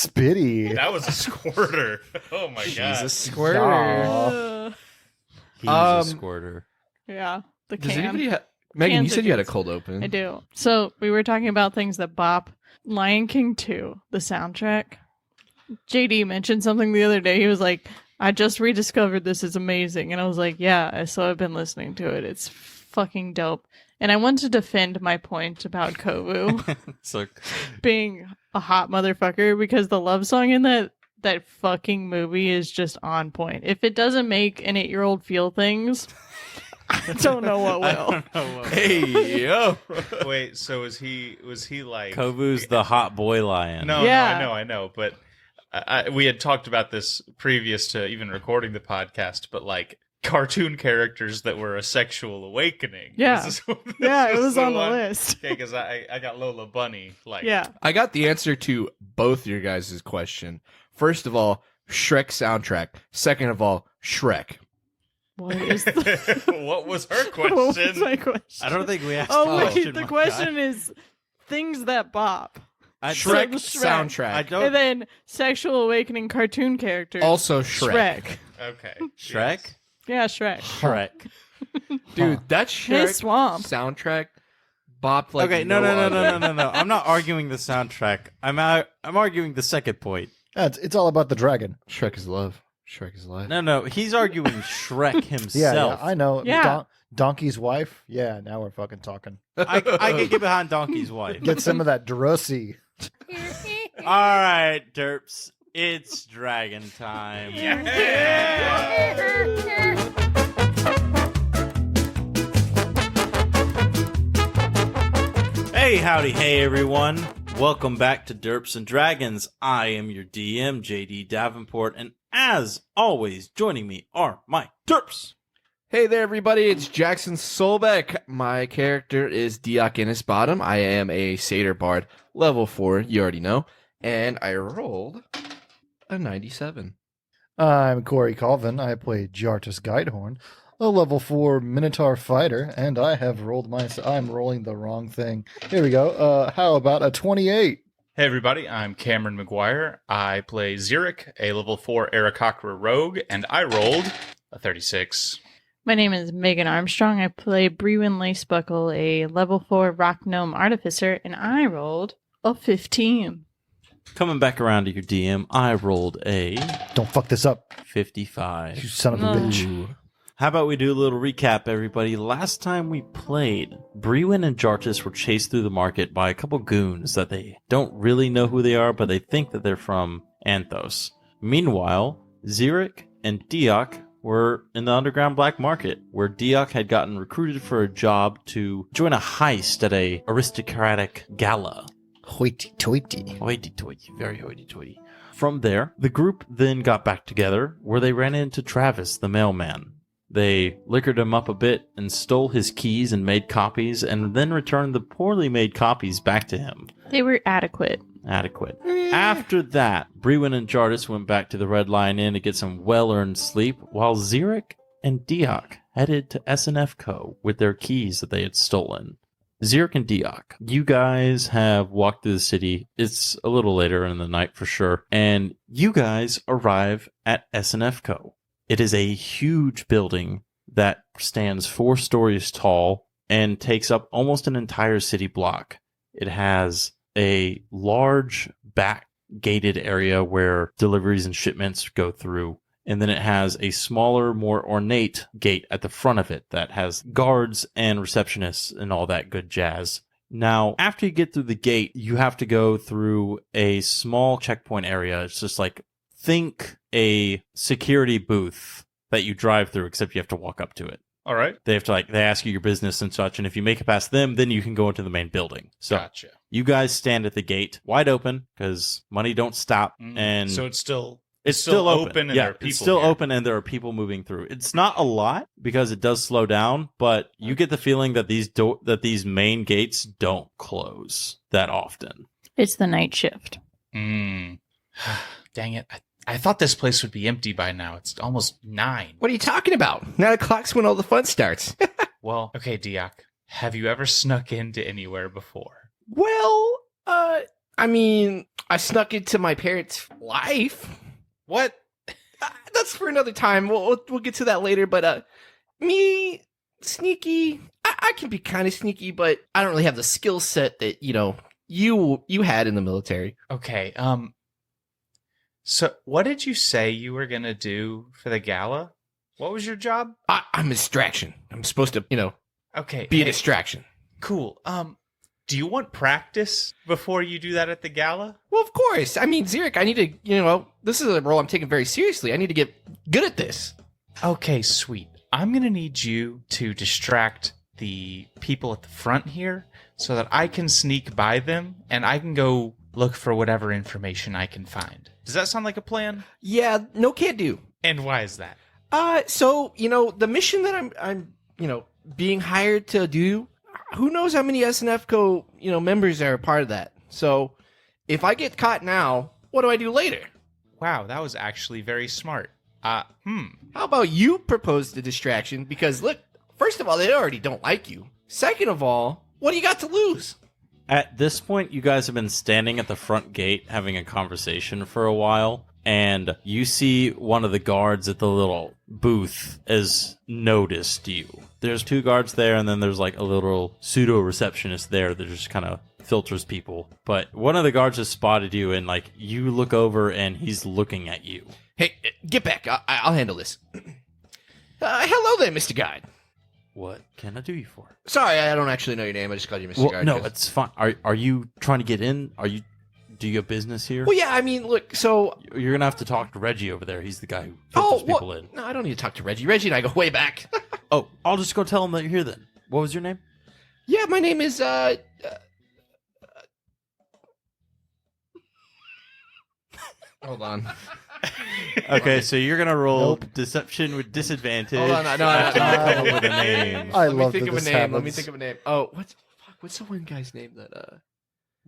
Spitty. That was a squirter. Oh my god. He's a squirter. Aw. He's a squirter. Yeah, the Does can. anybody Megan, you Cans said of you had a juice. cold open. I do. So we were talking about things that bop. Lion King 2, the soundtrack. JD mentioned something the other day. He was like, I just rediscovered this. It's amazing. And I was like, yeah, so I've been listening to it. It's fucking dope. And I want to defend my point about Kovu So being a hot motherfucker because the love song in that fucking movie is just on point. If it doesn't make an 8-year-old feel things, I don't know what will. hey yo, Wait, so was he like Kovu's the hot boy lion. No, Yeah. no, I know, but we had talked about this previous to even recording the podcast, but like cartoon characters that were a sexual awakening. Yeah. Yeah, it was on the one? list. Okay, because I got Lola Bunny. Like, Yeah. I got the answer to both your guys' question. First of all, Shrek soundtrack. Second of all, Shrek. What is the... What was her question? What was my question? I don't think we asked Oh, the wait, question. the my question guy. is things that bop. Shrek Shrek. soundtrack. I don't. And then sexual awakening cartoon characters. Also Shrek. Okay. Shrek? Yeah, Shrek. Shrek. Dude, that Hey, Shrek Swamp. soundtrack bopped like Okay, no. other. I'm not arguing the soundtrack. I'm arguing the second point. It's all about the dragon. Shrek is love. Shrek is life. No. He's arguing Shrek Yeah, himself. yeah, I know. Yeah. Donkey's wife. Yeah, now we're fucking talking. I can get behind Donkey's wife. Get some of that Drusy. All right, derps. It's dragon time. Hey, howdy, hey, everyone. Welcome back to Derps and Dragons. I am your DM, JD Davenport, and as always, joining me are my derps. Hey there, everybody. It's Jackson Solbeck. My character is Deok Innisbottom. I am a Satyr Bard, level 4, you already know. And I rolled a 97. I'm Corey Colvin. I play Jartus Guidehorn, a level 4 Minotaur fighter, and I have rolled I'm rolling the wrong thing. Here we go. How about a 28? Hey everybody, I'm Cameron McGuire. I play Ziric, a level 4 Aarakocra rogue, and I rolled a 36. My name is Megan Armstrong. I play Brewin Lacebuckle, a level 4 rock gnome artificer, and I rolled a 15. Coming back around to your DM, I rolled a Don't fuck this up, 55. you son of a No. bitch. How about we do a little recap, everybody? Last time we played, Brewin and Jartus were chased through the market by a couple goons that they don't really know who they are, but they think that they're from Anthos. Meanwhile, Ziric and Deok were in the underground black market, where Deok had gotten recruited for a job to join a heist at a aristocratic gala. Hoity-toity. Hoity-toity, very hoity-toity. From there, the group then got back together, where they ran into Travis, the mailman. They liquored him up a bit and stole his keys and made copies, and then returned the poorly made copies back to him. They were adequate. Adequate. After that, Brewin and Jartus went back to the Red Lion Inn to get some well-earned sleep, while Ziric and Deok headed to S&F Co. with their keys that they had stolen. Ziric and Deok, you guys have walked through the city. It's a little later in the night for sure, and you guys arrive at S&F Co. It is a huge building that stands 4 stories tall and takes up almost an entire city block. It has a large back gated area where deliveries and shipments go through. And then it has a smaller, more ornate gate at the front of it that has guards and receptionists and all that good jazz. Now, after you get through the gate, you have to go through a small checkpoint area. It's just like, think a security booth that you drive through, except you have to walk up to it. All right. They have to they ask you your business and such, and if you make it past them, then you can go into the main building. So Gotcha. you guys stand at the gate, wide open, because money don't stop, and So it's still open. and Yeah, there are people it's still here. open, and there are people moving through. It's not a lot because it does slow down, but you get the feeling that these main gates don't close that often. It's the night shift. Dang it. I thought this place would be empty by now. It's almost 9. What are you talking about? 9 o'clock's when all the fun starts. Well, okay, Deok. Have you ever snuck into anywhere before? Well, I mean, I snuck into my parents' life. What? That's for another time. We'll get to that later. But me, sneaky. I can be kind of sneaky, but I don't really have the skill set that you had in the military. Okay. So what did you say you were gonna do for the gala? What was your job? I'm a distraction. I'm supposed to, Okay. be a hey, distraction. Cool. Do you want practice before you do that at the gala? Well, of course. I mean, Ziric, I need to, this is a role I'm taking very seriously. I need to get good at this. Okay, sweet. I'm gonna need you to distract the people at the front here so that I can sneak by them and I can go look for whatever information I can find. Does that sound like a plan? Yeah, no can do. And why is that? So, the mission that I'm being hired to do, who knows how many S&F Co, members are a part of that. So, if I get caught now, what do I do later? Wow, that was actually very smart. How about you propose the distraction? Because look, first of all, they already don't like you. Second of all, what do you got to lose? At this point, you guys have been standing at the front gate having a conversation for a while, and you see one of the guards at the little booth has noticed you. There's 2 guards there, and then there's like a little pseudo-receptionist there that just kind of filters people. But one of the guards has spotted you, and like you look over, and he's looking at you. Hey, get back. I'll handle this. Hello there, Mr. Guide. What can I do you for? Sorry, I don't actually know your name. I just called you Mr. Guide. No, 'cause- it's fine. Are you trying to get in? Do you have business here? Well, yeah, I mean, look, so... You're gonna have to talk to Reggie over there. He's the guy who filters people in. No, I don't need to talk to Reggie. Reggie and I go way back. Oh, I'll just go tell him that you're here then. What was your name? Yeah, my name is, Hold on. Okay, so you're gonna roll Nope. deception with disadvantage. Hold on, no. after you come up with a name. I Let me love think that of a this name. Let me happens. think of a name. Oh, what's the one guy's name that,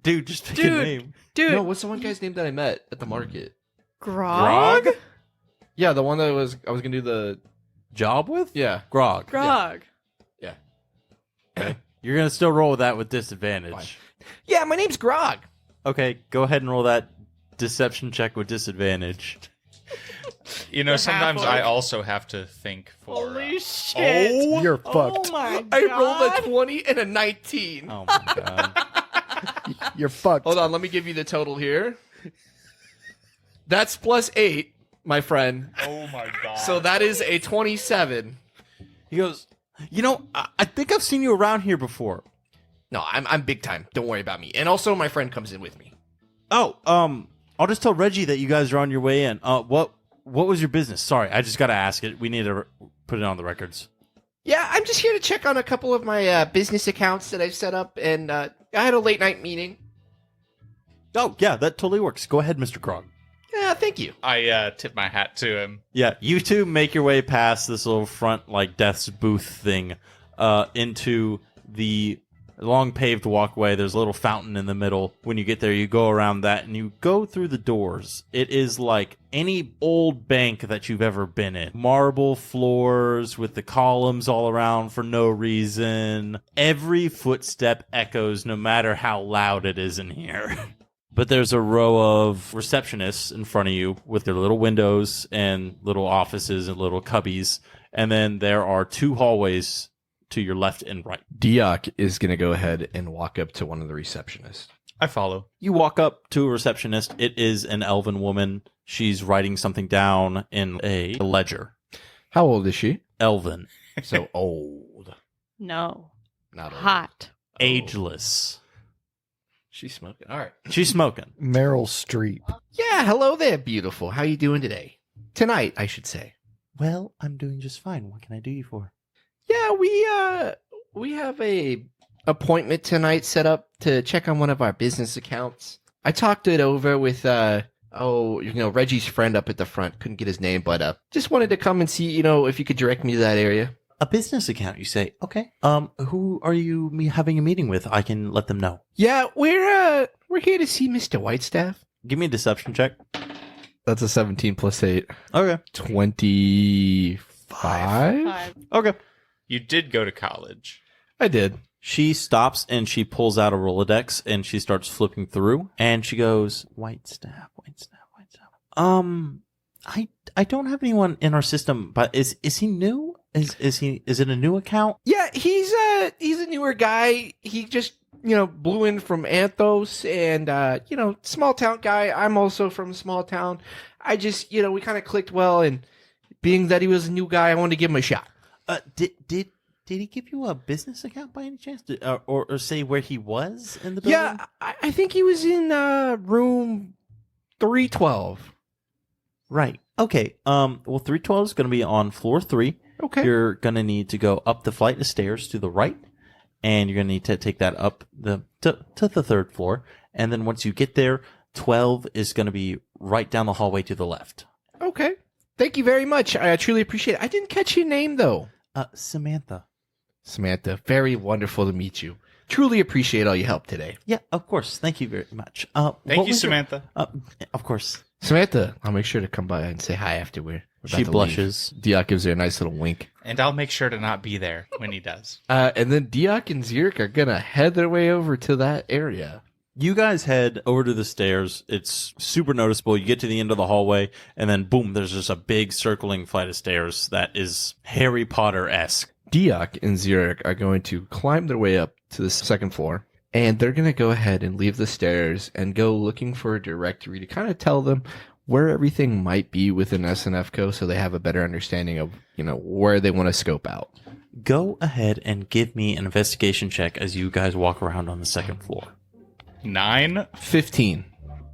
Dude, just pick a Dude. name. Dude, No, what's the one guy's name that I met at the market? Grog? Yeah, the one that I was gonna do the... Job with? Yeah. Grog. Grog. You're gonna still roll with that with disadvantage. Fine. Yeah, my name's Grog. Okay, go ahead and roll that deception check with disadvantage. You know, The sometimes half-orc. I also have to think for... Holy shit. You're Oh fucked. my god. I rolled a 20 and a 19. Oh my god. You're fucked. Hold on, let me give you the total here. That's +8, my friend. Oh my god. So that is a 27. He goes, I think I've seen you around here before. No, I'm big time. Don't worry about me. And also, my friend comes in with me. Oh, I'll just tell Reggie that you guys are on your way in. What was your business? Sorry, I just gotta ask it. We need to put it on the records. Yeah, I'm just here to check on a couple of my business accounts that I've set up, and I had a late night meeting. Oh, yeah, that totally works. Go ahead, Mr. Krog. Yeah, thank you. I tip my hat to him. Yeah, you two make your way past this little front, like, death's booth thing into the long paved walkway. There's a little fountain in the middle. When you get there, you go around that and you go through the doors. It is like any old bank that you've ever been in. Marble floors with the columns all around for no reason. Every footstep echoes no matter how loud it is in here. But there's a row of receptionists in front of you with their little windows and little offices and little cubbies. And then there are 2 hallways to your left and right. Deok is going to go ahead and walk up to one of the receptionists. I follow. You walk up to a receptionist. It is an elven woman. She's writing something down in a ledger. How old is she? Elven. So old. No. Not old. Hot. Ageless. She's smoking. All right. She's smoking. Meryl Streep. Yeah, hello there, beautiful. How you doing today? Tonight, I should say. Well, I'm doing just fine. What can I do you for? Yeah, we have a appointment tonight set up to check on one of our business accounts. I talked it over with Reggie's friend up at the front. Couldn't get his name, but just wanted to come and see, if you could direct me to that area. A business account, you say? Okay. Who are you having a meeting with? I can let them know. Yeah, we're here to see Mr. Whitestaff. Give me a deception check. That's a 17 plus 8. Okay. 25? 5. Okay. You did go to college. I did. She stops and she pulls out a Rolodex and she starts flipping through and she goes, white staff. I don't have anyone in our system, but is he new? Is it a new account? Yeah, he's a newer guy. He just, blew in from Anthos and, small town guy. I'm also from a small town. I just, we kind of clicked well, and being that he was a new guy, I wanted to give him a shot. Did he give you a business account by any chance? Or say where he was in the building? Yeah, I think he was in room 312. Right. Okay. Well, 312 is going to be on floor 3. Okay. You're going to need to go up the flight of stairs to the right, and you're going to need to take that up to the 3rd floor. And then once you get there, 12 is going to be right down the hallway to the left. Okay. Thank you very much. I truly appreciate it. I didn't catch your name, though. Samantha. Samantha, very wonderful to meet you. Truly appreciate all your help today. Yeah, of course. Thank you very much. Thank you, Samantha. Of course. Samantha, I'll make sure to come by and say hi after we're about She to blushes. leave. Deok gives her a nice little wink. And I'll make sure to not be there when he does. And then Deok and Ziric are going to head their way over to that area. You guys head over to the stairs. It's super noticeable. You get to the end of the hallway, and then boom, there's just a big circling flight of stairs that is Harry Potter-esque. Deok and Ziric are going to climb their way up to the 2nd floor, and they're going to go ahead and leave the stairs and go looking for a directory to kind of tell them where everything might be within S&F Co, so they have a better understanding of, where they want to scope out. Go ahead and give me an investigation check as you guys walk around on the 2nd floor. 9. 15.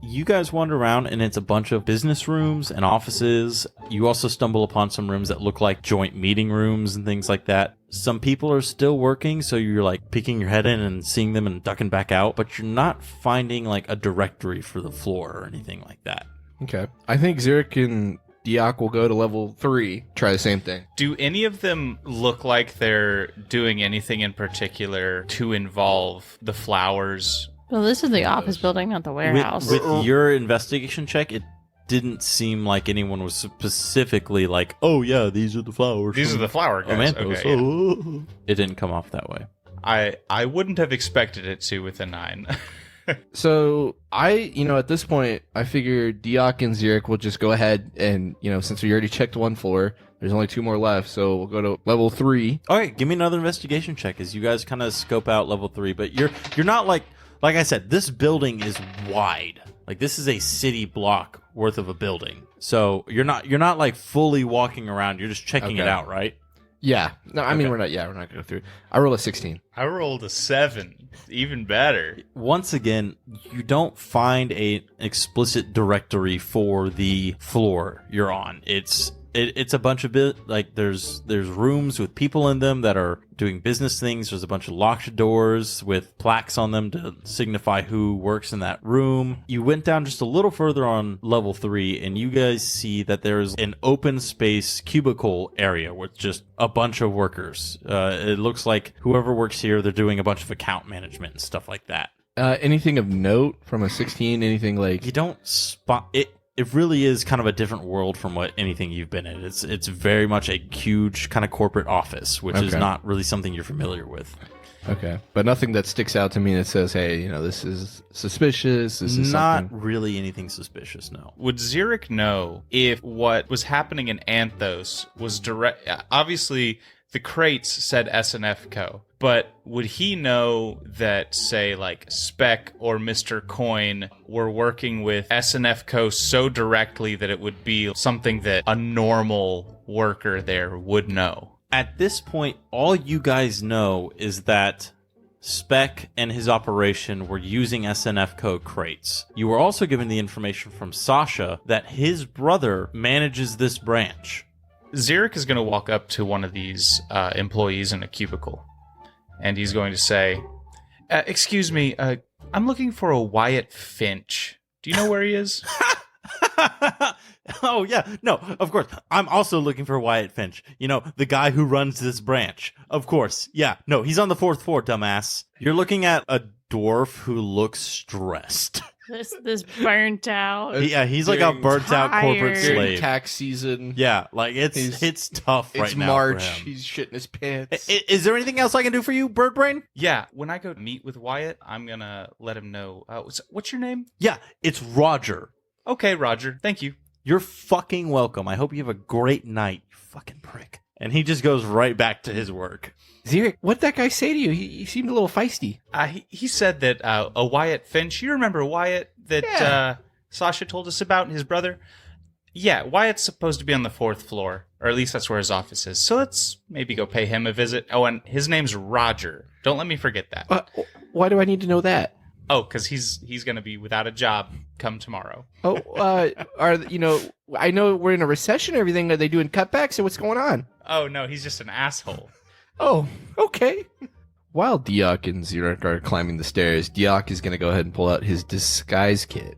You guys wander around, and it's a bunch of business rooms and offices. You also stumble upon some rooms that look like joint meeting rooms and things like that. Some people are still working, so you're like peeking your head in and seeing them and ducking back out, but you're not finding like a directory for the floor or anything like that. Okay. I think Ziric and Deok will go to level 3, try the same thing. Do any of them look like they're doing anything in particular to involve the flowers? Well, this is the office building, not the warehouse. With your investigation check, it didn't seem like anyone was specifically like, oh yeah, these are the flowers. These are the flower guys. Amanthos. Okay, yeah. It didn't come off that way. I wouldn't have expected it to with a 9. So at this point, I figure Deok and Ziric will just go ahead and, since we already checked 1 floor, there's only 2 more left, so we'll go to level 3. All right, give me another investigation check as you guys kind of scope out level 3, but you're not like I said, this building is wide. Like this is a city block worth of a building. So you're not like fully walking around, you're just checking it out, right? Yeah. No, I mean, we're not going to go through. I rolled a 16. I rolled a 7. Even better. Once again, you don't find an explicit directory for the floor you're on. It's a bunch of there's rooms with people in them that are doing business things. There's a bunch of locked doors with plaques on them to signify who works in that room. You went down just a little further on level 3, and you guys see that there's an open space cubicle area with just a bunch of workers. It looks like whoever works here, they're doing a bunch of account management and stuff like that. Anything of note from a 16? Anything like... You don't spot it. It really is kind of a different world from what anything you've been in. It's very much a huge kind of corporate office, which is not really something you're familiar with. Okay. But nothing that sticks out to me that says, hey, this is suspicious. This is not something... really anything suspicious, no. Would Ziric know if what was happening in Anthos was direct? Obviously, the crates said S&F Co. But would he know that, say, like Spec or Mr. Coin were working with S&F Co. so directly that it would be something that a normal worker there would know? At this point, all you guys know is that Spec and his operation were using S&F Co. crates. You were also given the information from Sasha that his brother manages this branch. Ziric is going to walk up to one of these employees in a cubicle. And he's going to say, excuse me, I'm looking for a Wyatt Finch. Do you know where he is? Oh, yeah. No, of course. I'm also looking for Wyatt Finch. The guy who runs this branch. Of course. Yeah. No, he's on the 4th floor, dumbass. You're looking at a dwarf who looks stressed. This burnt out. Yeah, he's like a During burnt out corporate tired. During slave. tax season. Yeah, like it's tough It's right now. March. For him. He's shitting his pants. Is there anything else I can do for you, Birdbrain? Yeah, when I go meet with Wyatt, I'm gonna let him know. What's your name? Yeah, it's Roger. Okay, Roger. Thank you. You're fucking welcome. I hope you have a great night, you fucking prick. And he just goes right back to his work. Ziric, what'd that guy say to you? He seemed a little feisty. He said that a Wyatt Finch. You remember Wyatt that Yeah. Sasha told us about, his brother? Yeah, Wyatt's supposed to be on the 4th floor, or at least that's where his office is. So let's maybe go pay him a visit. Oh, and his name's Roger. Don't let me forget that. Why do I need to know that? Oh, because he's going to be without a job come tomorrow. Oh, I know we're in a recession and everything. Are they doing cutbacks or what's going on? Oh, no, he's just an asshole. Oh, okay. While Deok and Ziric are climbing the stairs, Deok is going to go ahead and pull out his disguise kit.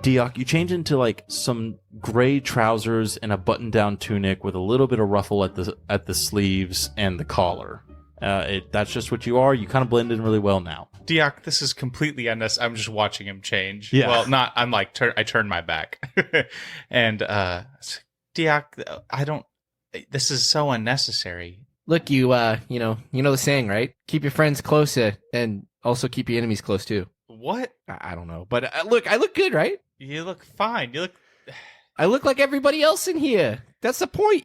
Deok, you change into like some gray trousers and a button-down tunic with a little bit of ruffle at the sleeves and the collar. That's just what you are. You kind of blend in really well now. Deok, this is completely unnecessary. I'm just watching him change. Yeah. Well, not. I'm like, I turn my back, and Deok, this is so unnecessary. Look, you know the saying, right? Keep your friends closer and also keep your enemies close too. What? I don't know, but look, I look good, right? You look fine. You look. I look like everybody else in here. That's the point.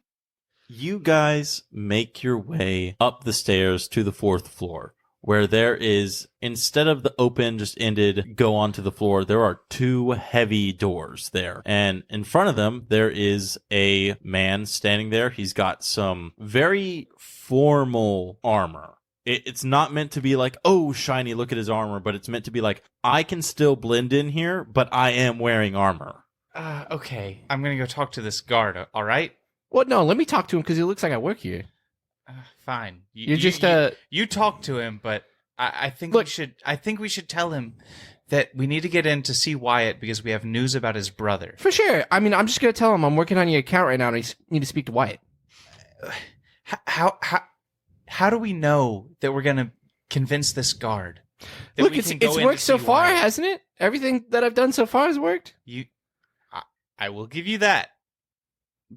You guys make your way up the stairs to the 4th floor, where there is, instead of the open, just ended, go onto the floor, there are 2 heavy doors there. And in front of them, there is a man standing there. He's got some very formal armor. It's not meant to be like, oh, shiny, look at his armor, but it's meant to be like, I can still blend in here, but I am wearing armor. Okay, I'm gonna go talk to this guard. All right. Well, no, let me talk to him because he looks like I work here. Fine. You talk to him, but I think Look- we should. I think we should tell him that we need to get in to see Wyatt because we have news about his brother. For sure. I mean, I'm just going to tell him I'm working on your account right now and I need to speak to Wyatt. How do we know that we're gonna convince this guard? That Look, we it's can go in to worked so see far, Wyatt? hasn't it? Everything that I've done so far has worked. I will give you that,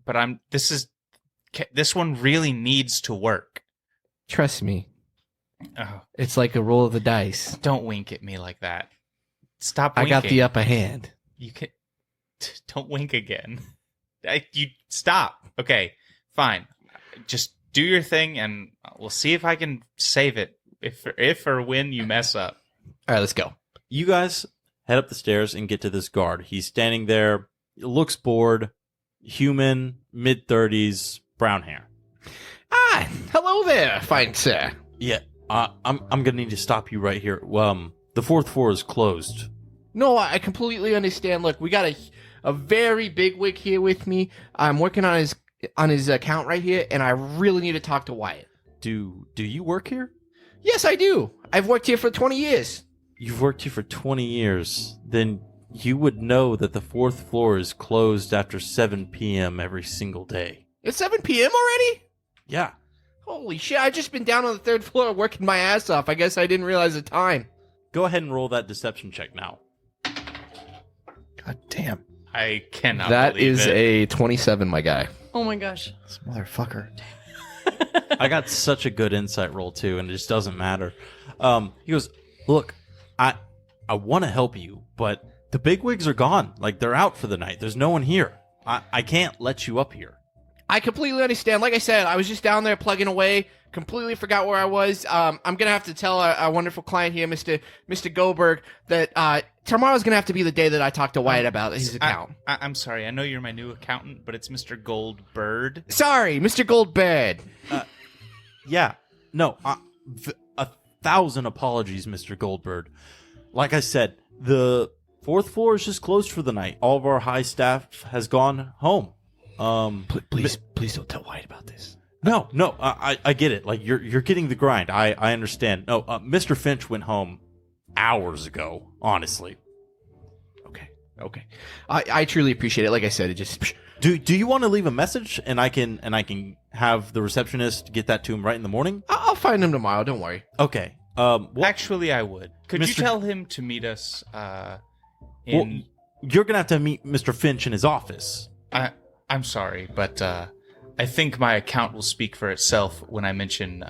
but this one really needs to work. Trust me. Oh, It's like a roll of the dice. don't wink at me like that. Stop I winking. got the upper hand. You can don't wink again. You stop. Okay, fine. Just do your thing, and we'll see if I can save it. If or when you mess up. All right, let's go. You guys head up the stairs and get to this guard. He's standing there, looks bored, human, mid-30s, brown hair. Ah, hello there, fine sir. Yeah, I'm gonna need to stop you right here. The 4th floor is closed. No, I completely understand. Look, we got a very big wig here with me. I'm working on his account right here, and I really need to talk to Wyatt. Do you work here? Yes, I do. I've worked here for 20 years. You've worked here for 20 years. Then you would know that the 4th floor is closed after 7 p.m. every single day. It's 7 p.m. already? Yeah. Holy shit, I've just been down on the 3rd floor working my ass off. I guess I didn't realize the time. Go ahead and roll that deception check now. God damn. I cannot. That believe is it. a 27, my guy. Oh my gosh. This motherfucker. I got such a good insight roll too, and it just doesn't matter. He goes, "Look, I want to help you, but the bigwigs are gone. Like they're out for the night. There's no one here. I can't let you up here." I completely understand. Like I said, I was just down there plugging away. Completely forgot where I was. I'm gonna have to tell our wonderful client here, Mr. Goldberg, that tomorrow's gonna have to be the day that I talk to Wyatt about his account. I'm sorry. I know you're my new accountant, but it's Mr. Goldbird. Sorry, Mr. Goldberg. Yeah. No. 1,000 apologies, Mr. Goldberg. Like I said, the 4th floor is just closed for the night. All of our high staff has gone home. Please don't tell Wyatt about this. No, I get it. Like you're getting the grind. I understand. No, Mr. Finch went home hours ago. Honestly. Okay. I truly appreciate it. Like I said, it just. Do you want to leave a message and I can have the receptionist get that to him right in the morning? I'll find him tomorrow. Don't worry. Okay. Actually, I would. Could you Mr. tell him to meet us in. You're going to have to meet Mr. Finch in his office. I'm sorry, but I think my account will speak for itself when I mention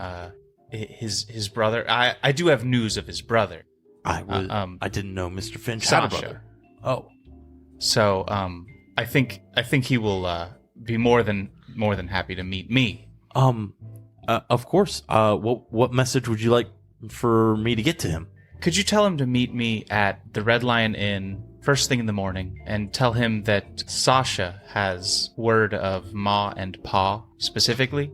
his brother. I do have news of his brother. I didn't know Mr. Finch had a Sasha. brother. Oh. So I think he will be more than happy to meet me. Of course. What message would you like for me to get to him? Could you tell him to meet me at the Red Lion Inn first thing in the morning, and tell him that Sasha has word of Ma and Pa specifically,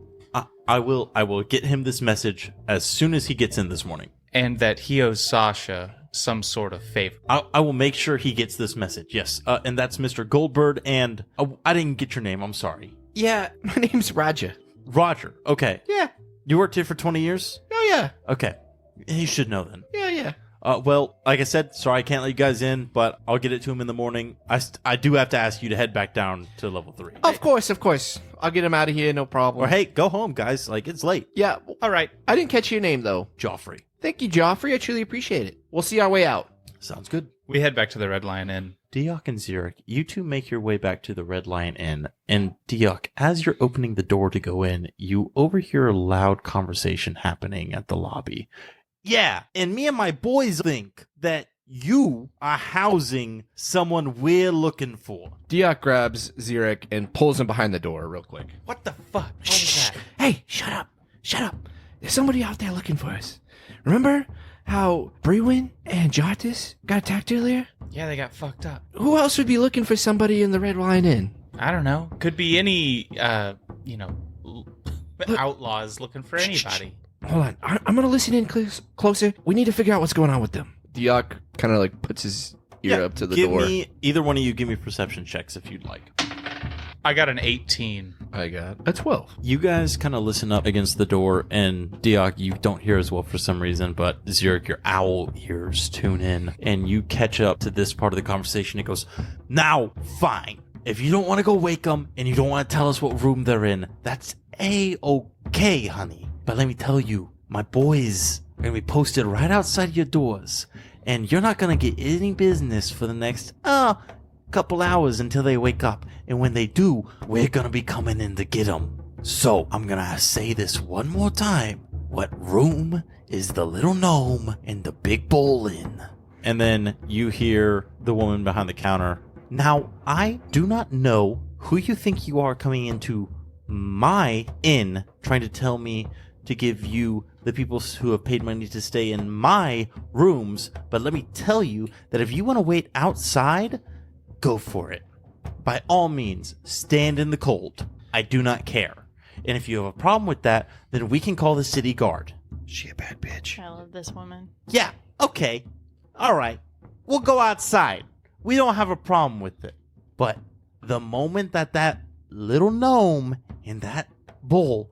I will get him this message as soon as he gets in this morning. and that he owes Sasha some sort of favor. I will make sure he gets this message. Yes. And that's Mr. Goldbird. And I didn't get your name. I'm sorry. Yeah, my name's Raja. Roger. Okay. Yeah. You worked here for 20 years? Oh, yeah. Okay. He should know then. Yeah. Well, like I said, sorry I can't let you guys in, but I'll get it to him in the morning. I do have to ask you to head back down to level 3. Of course. I'll get him out of here, no problem. Or hey, go home, guys. Like, it's late. Yeah. All right. I didn't catch your name, though. Joffrey. Thank you, Joffrey. I truly appreciate it. We'll see our way out. Sounds good. We head back to the Red Lion Inn. Deok and Ziric, you two make your way back to the Red Lion Inn. And Deok, as you're opening the door to go in, you overhear a loud conversation happening at the lobby. Yeah, and me and my boys think that you are housing someone we're looking for. Deok grabs Ziric and pulls him behind the door real quick. What the fuck? What was that? Hey, shut up. There's somebody out there looking for us. Remember how Brewin and Jartis got attacked earlier? Yeah, they got fucked up. Who else would be looking for somebody in the Red Lion Inn? I don't know. Could be any, outlaws looking for anybody. Hold on. I'm going to listen in closer. We need to figure out what's going on with them. Deok kind of like puts his ear up to the door. Either one of you give me perception checks if you'd like. I got an 18. I got a 12. You guys kind of listen up against the door, and Deok, you don't hear as well for some reason, but Ziric, your owl ears tune in, and you catch up to this part of the conversation. It goes, now, fine. If you don't want to go wake them, and you don't want to tell us what room they're in, that's A-okay, honey. But let me tell you, my boys are going to be posted right outside your doors, and you're not going to get any business for the next, couple hours until they wake up. And when they do, we're gonna be coming in to get them. So I'm gonna say this one more time. What room is the little gnome and the big bowl in? And then you hear the woman behind the counter. Now, I do not know who you think you are coming into my inn trying to tell me to give you the people who have paid money to stay in my rooms, but let me tell you that if you want to wait outside, go for it. By all means, stand in the cold. I do not care. And if you have a problem with that, then we can call the city guard. She a bad bitch. I love this woman. Yeah, okay. All right. We'll go outside. We don't have a problem with it. But the moment that little gnome and that bull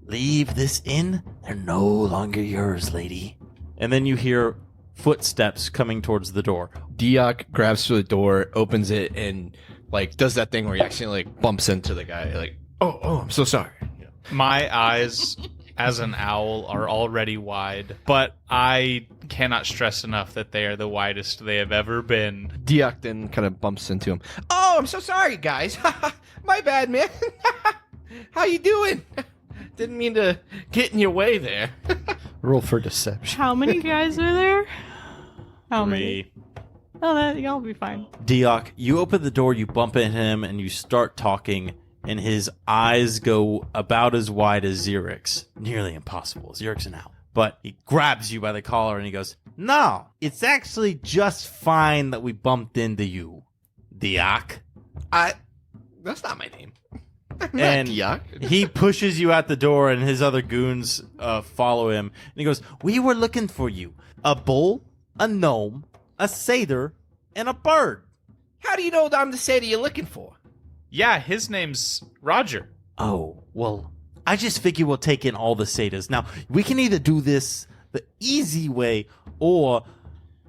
leave this inn, they're no longer yours, lady. And then you hear footsteps coming towards the door. Deok grabs for the door, opens it, and like does that thing where he accidentally like bumps into the guy. Like, oh, I'm so sorry. Yeah. My eyes as an owl are already wide, but I cannot stress enough that they are the widest they have ever been. Deok then kind of bumps into him. Oh, I'm so sorry, guys. My bad, man. How you doing? Didn't mean to get in your way there. Roll for deception. How many guys are there? How 3. many? Oh, y'all be fine. Deok, you open the door, you bump into him, and you start talking, and his eyes go about as wide as Ziric's. Nearly impossible. Ziric's an owl. But he grabs you by the collar and he goes, no, it's actually just fine that we bumped into you, Deok. That's not my name. And Deok. he pushes you out the door, and his other goons follow him. And he goes, we were looking for you. A bull, a gnome, a satyr, and a bird. How do you know that I'm the satyr you're looking for? Yeah, his name's Roger. Oh, well, I just figure we'll take in all the satyrs. Now, we can either do this the easy way, or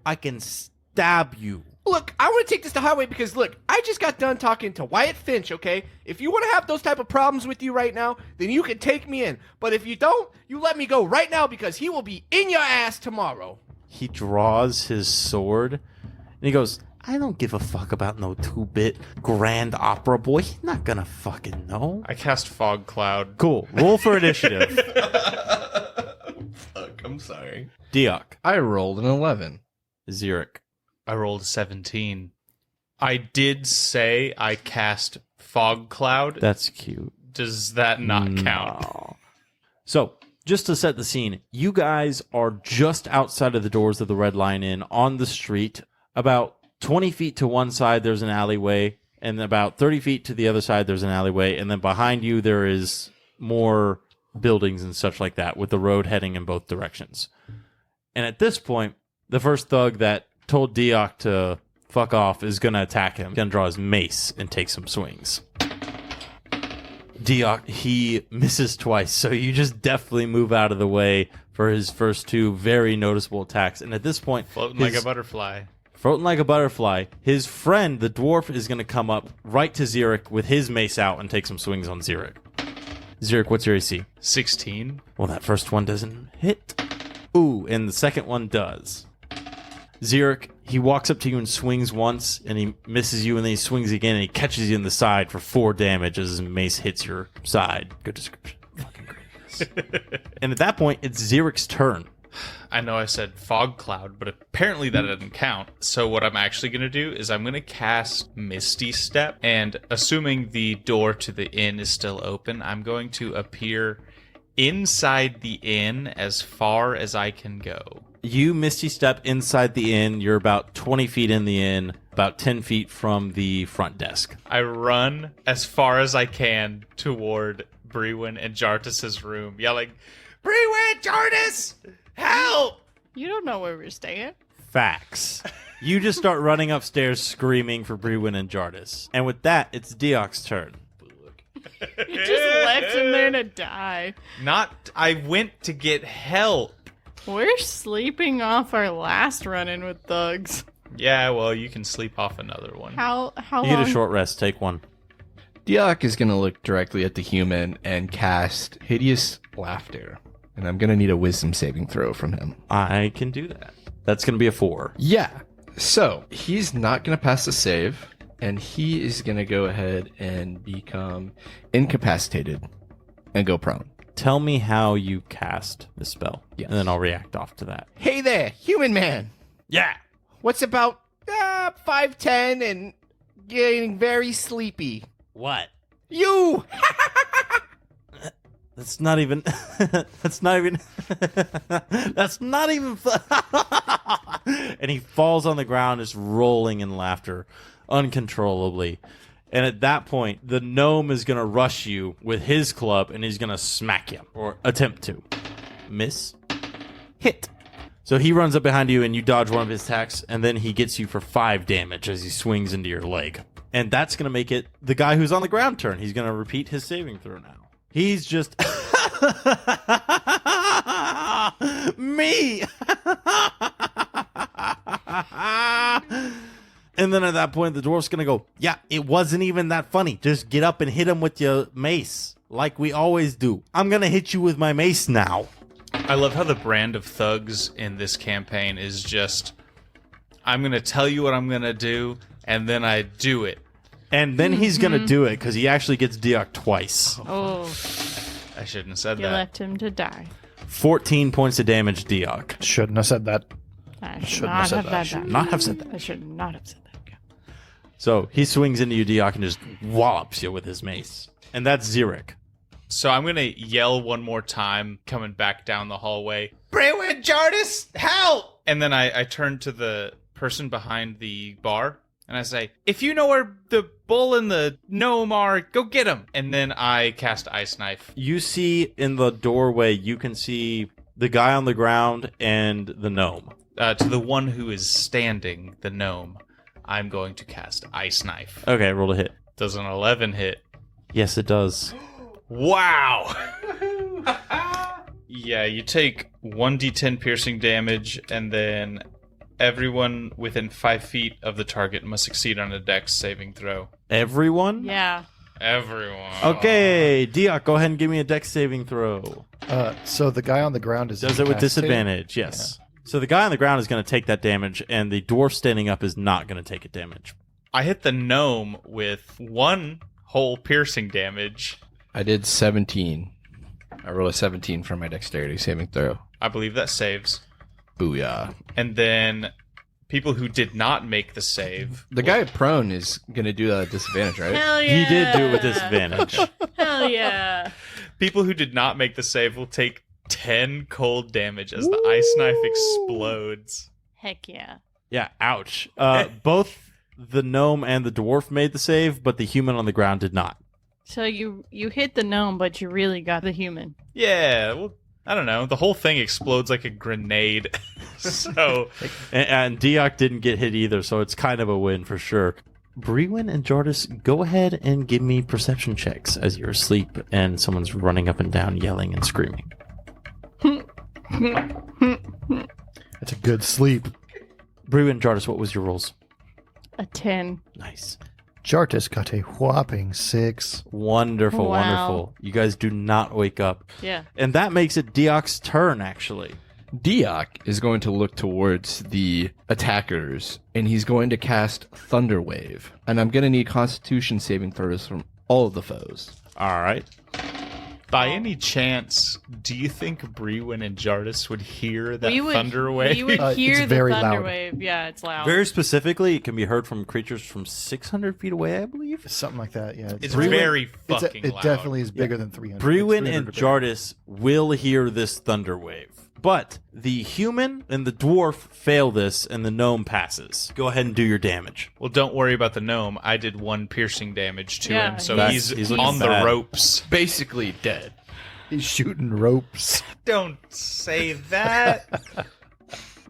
I can stab you. Look, I want to take this the hard way because, look, I just got done talking to Wyatt Finch, okay? If you want to have those type of problems with you right now, then you can take me in. But if you don't, you let me go right now because he will be in your ass tomorrow. He draws his sword, and he goes, I don't give a fuck about no 2-bit grand opera boy. He's not gonna fucking know. I cast Fog Cloud. Cool. Roll for initiative. Fuck, I'm sorry. Deok. I rolled an 11. Ziric. I rolled a 17. I did say I cast Fog Cloud. That's cute. Does that not count? No. So, just to set the scene, you guys are just outside of the doors of the Red Lion Inn on the street. About 20 feet to one side, there's an alleyway. And about 30 feet to the other side, there's an alleyway. And then behind you, there is more buildings and such like that, with the road heading in both directions. And at this point, the first thug that told Deok to fuck off is going to attack him. He's going to draw his mace and take some swings. Deok, he misses twice, so you just definitely move out of the way for his first two very noticeable attacks. And at this point, Floating like a butterfly. Floating like a butterfly, his friend, the dwarf, is going to come up right to Ziric with his mace out and take some swings on Ziric. Ziric, what's your AC? 16. Well, that first one doesn't hit. Ooh, and the second one does. Ziric, he walks up to you and swings once, and he misses you, and then he swings again, and he catches you in the side for 4 damage as his mace hits your side. Good description. Fucking great. And at that point, it's Ziric's turn. I know I said Fog Cloud, but apparently that doesn't count. So what I'm actually going to do is I'm going to cast Misty Step, and assuming the door to the inn is still open, I'm going to appear inside the inn as far as I can go. You Misty Step inside the inn. You're about 20 feet in the inn, about 10 feet from the front desk. I run as far as I can toward Brewin and Jartis's room, yelling, "Brewin, Jartis! Help!" You don't know where we're staying. Facts. You just start running upstairs screaming for Brewin and Jartis. And with that, it's Deok's turn. You just left him there to die. I went to get help. We're sleeping off our last run-in with thugs. Yeah, well, you can sleep off another one. How You long? get a short rest. Take one. Deok is going to look directly at the human and cast Hideous Laughter. And I'm going to need a wisdom saving throw from him. I can do that. That's going to be a 4. Yeah. So, he's not going to pass the save. And he is going to go ahead and become incapacitated and go prone. Tell me how you cast the spell. Yes. And then I'll react off to that. Hey there, human man. Yeah. What's about 5'10" and getting very sleepy? What? You! That's not even. That's not even. That's not even. And he falls on the ground, just rolling in laughter uncontrollably. And at that point, the gnome is going to rush you with his club, and he's going to smack you, or attempt to. Miss. Hit. So he runs up behind you, and you dodge one of his attacks, and then he gets you for 5 damage as he swings into your leg. And that's going to make it the guy who's on the ground turn. He's going to repeat his saving throw now. He's just... Me! And then at that point, the dwarf's going to go, yeah, it wasn't even that funny. Just get up and hit him with your mace, like we always do. I'm going to hit you with my mace now. I love how the brand of thugs in this campaign is just, I'm going to tell you what I'm going to do, and then I do it. And then he's going to do it, because he actually gets Deok twice. Oh, I shouldn't have said you that. left him to die. 14 points of damage, Deok. Shouldn't have said that. I should Shouldn't not have said have that. done Should that. Not have said that. I should not have said that. So he swings into you, Deok, and just wallops you with his mace. And that's Ziric. So I'm going to yell one more time, coming back down the hallway, "Brewin, Jartis, help!" And then I turn to the person behind the bar, and I say, "If you know where the bull and the gnome are, go get them." And then I cast Ice Knife. You see in the doorway, you can see the guy on the ground and the gnome. To the one who is standing, the gnome, I'm going to cast Ice Knife. Okay, roll a hit. Does an 11 hit? Yes, it does. Wow! Yeah, you take 1d10 piercing damage, and then everyone within 5 feet of the target must succeed on a dex saving throw. Everyone? Yeah. Everyone. Okay, Deok, go ahead and give me a dex saving throw. So the guy on the ground is Does it with incapacitated? disadvantage, yes. So the guy on the ground is going to take that damage, and the dwarf standing up is not going to take a damage. I hit the gnome with 1 whole piercing damage. I did 17. I rolled a 17 for my dexterity saving throw. I believe that saves. Booyah. And then people who did not make the save. The guy prone is going to do that at disadvantage, right? Hell yeah. He did do it with disadvantage. Hell yeah. People who did not make the save will take 10 cold damage as the ice knife explodes. Heck yeah. Yeah, ouch. Both the gnome and the dwarf made the save, but the human on the ground did not. So you hit the gnome, but you really got the human. Yeah, well, I don't know. The whole thing explodes like a grenade. So, And Deok didn't get hit either, so it's kind of a win for sure. Brewin and Jardis, go ahead and give me perception checks as you're asleep and someone's running up and down, yelling and screaming. That's a good sleep. Brewin and Jardis, what was your rolls? A 10. Nice. Jartis got a whopping 6. Wonderful, Wow. wonderful. You guys do not wake up. Yeah. And that makes it Deok's turn, actually. Deok is going to look towards the attackers, and he's going to cast Thunder Wave. And I'm going to need Constitution saving throws from all of the foes. All right. by any chance, do you think Brewin and Jardis would hear that We would thunder wave? We would It's hear the very thunder loud. wave. Yeah, it's loud. Very specifically, it can be heard from creatures from 600 feet away, I believe. Something like that, yeah. It's Brewin- very It's fucking it loud. definitely is bigger than 300. Brewin It's and 300 bigger. Jardis will hear this thunder wave. But the human and the dwarf fail this, and the gnome passes. Go ahead and do your damage. Well, don't worry about the gnome. I did 1 piercing damage to Yeah, him, so he's he's looking on the bad. ropes. Basically dead. He's shooting ropes. Don't say that.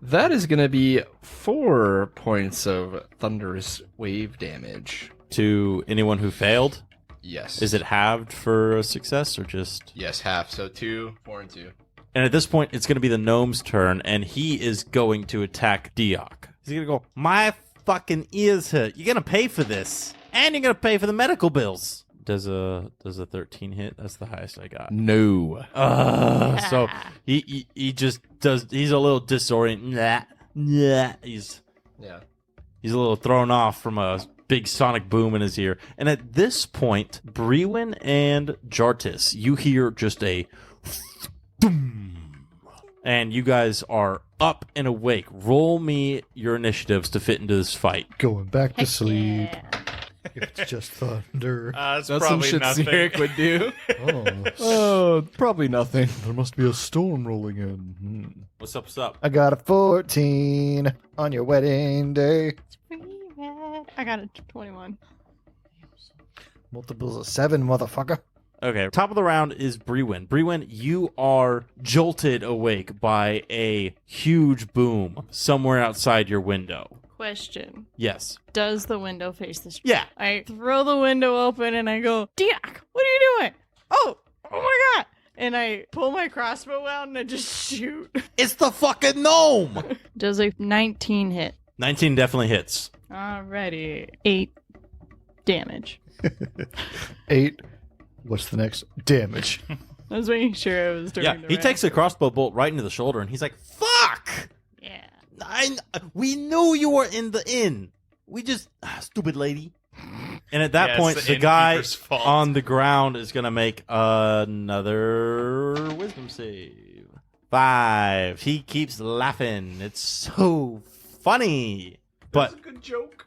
That is going to be 4 points of thunderous wave damage. To anyone who failed, Yes. is it halved for a success or just... Yes, half. So 2, 4, and 2. And at this point, it's going to be the gnome's turn, and he is going to attack Deok. He's going to go, my fucking ears hurt. You're going to pay for this. And you're going to pay for the medical bills. Does a 13 hit? That's the highest I got. No. So he just does, he's a little disoriented. He's Yeah. a little thrown off from a big sonic boom in his ear. And at this point, Brewin and Jartis, you hear just a boom. And you guys are up and awake. Roll me your initiatives to fit into this fight. Going back to Heck sleep. yeah. It's just thunder. That's That's some probably shit nothing. Ziric would do. Oh, Oh, probably nothing. there must be a storm rolling in. What's up, what's up? I got a 14 on your wedding day. Pretty bad. I got a 21. Multiples of 7, motherfucker. Okay, top of the round is Brewin. Brewin, you are jolted awake by a huge boom somewhere outside your window. Question. Yes. Does the window face the street? Yeah. I throw the window open and I go, Deok, what are you doing? Oh my God. And I pull my crossbow out and I just shoot. It's the fucking gnome! Does a 19 hit? 19 definitely hits. Alrighty. 8 damage. 8. What's the next? Damage. I was making sure I was doing Yeah, the he right. takes a crossbow bolt right into the shoulder and he's like, fuck! Yeah. We knew you were in the inn. We just... stupid lady. And at that Yeah, point, it's the the guy innkeeper's fault. on the ground is going to make another wisdom save. 5. He keeps laughing. It's so funny. But a good joke.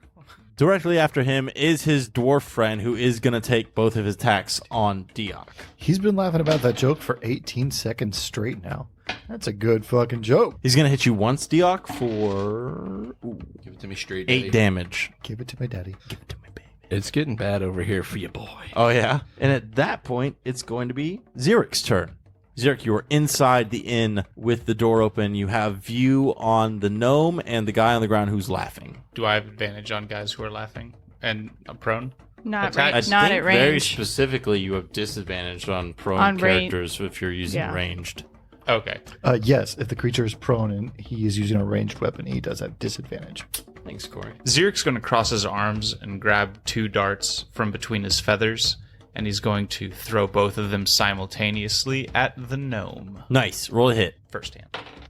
directly after him is his dwarf friend who is going to take both of his attacks on Deok. He's been laughing about that joke for 18 seconds straight now. That's a good fucking joke. He's going to hit you once, Deok, for Give it to me straight, 8 Daddy. damage. Give it to my daddy. Give it to me, baby. It's getting bad over here for you, boy. Oh, yeah? And at that point, it's going to be Ziric's turn. Ziric, you are inside the inn with the door open. You have view on the gnome and the guy on the ground who's laughing. Do I have advantage on guys who are laughing and I'm prone? Not Attack. range. Not at range. Very specifically, you have disadvantage on prone On range. characters if you're using Yeah. ranged. Okay. Yes, if the creature is prone and he is using a ranged weapon, he does have disadvantage. Thanks, Corey. Ziric's going to cross his arms and grab 2 darts from between his feathers, and he's going to throw both of them simultaneously at the gnome. Nice. Roll a hit. First hand.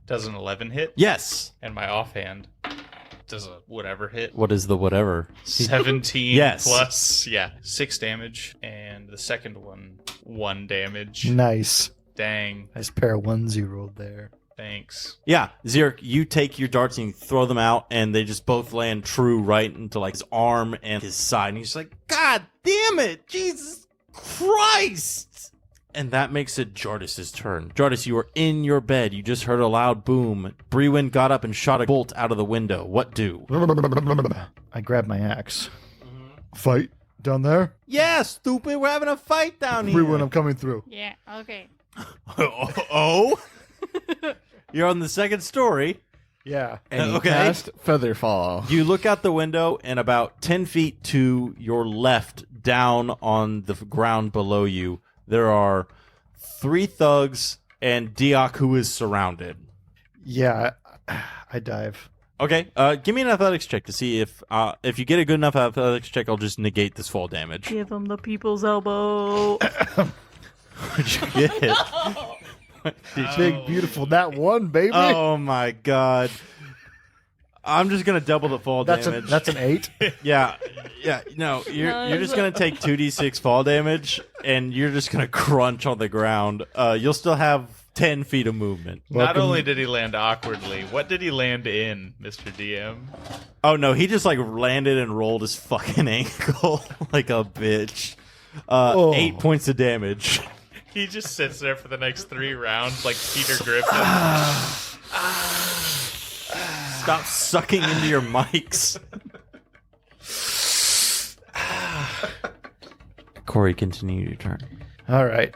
Does an 11 hit? Yes. And my offhand does a whatever hit? What is the whatever? 17 Yes. plus, 6 damage. And the second one, 1 damage. Nice. Dang. Nice pair of ones you rolled there. Thanks. Yeah, Ziric, you take your darts and you throw them out, and they just both land true right into like his arm and his side. And he's like, God damn it! Jesus Christ! And that makes it Jardis' turn. Jardis, you are in your bed. You just heard a loud boom. Brewin got up and shot a bolt out of the window. What do? I grab my axe. Fight down there. Yeah, stupid. We're having a fight down here. Everyone, I'm coming through. Yeah, okay. Oh? You're on the second story. Yeah. And Okay. cast Featherfall. You look out the window, and about 10 feet to your left, down on the ground below you, there are 3 thugs and Deok, who is surrounded. Yeah. I dive. Okay, give me an athletics check to see if you get a good enough athletics check, I'll just negate this fall damage. Give him the people's elbow. What'd you get? Big, beautiful. That one, baby. Oh my god. I'm just gonna double the fall that's damage. that's an 8. Yeah. No, you're just gonna take 2d6 fall damage, and you're just gonna crunch on the ground. You'll still have 10 feet of movement. Not Welcome. only did he land awkwardly, what did he land in, Mr. DM? Oh no, he just like landed and rolled his fucking ankle like a bitch. 8 points of damage. He just sits there for the next 3 rounds like Peter Griffin. Stop sucking into your mics. Corey, continue your turn. All right.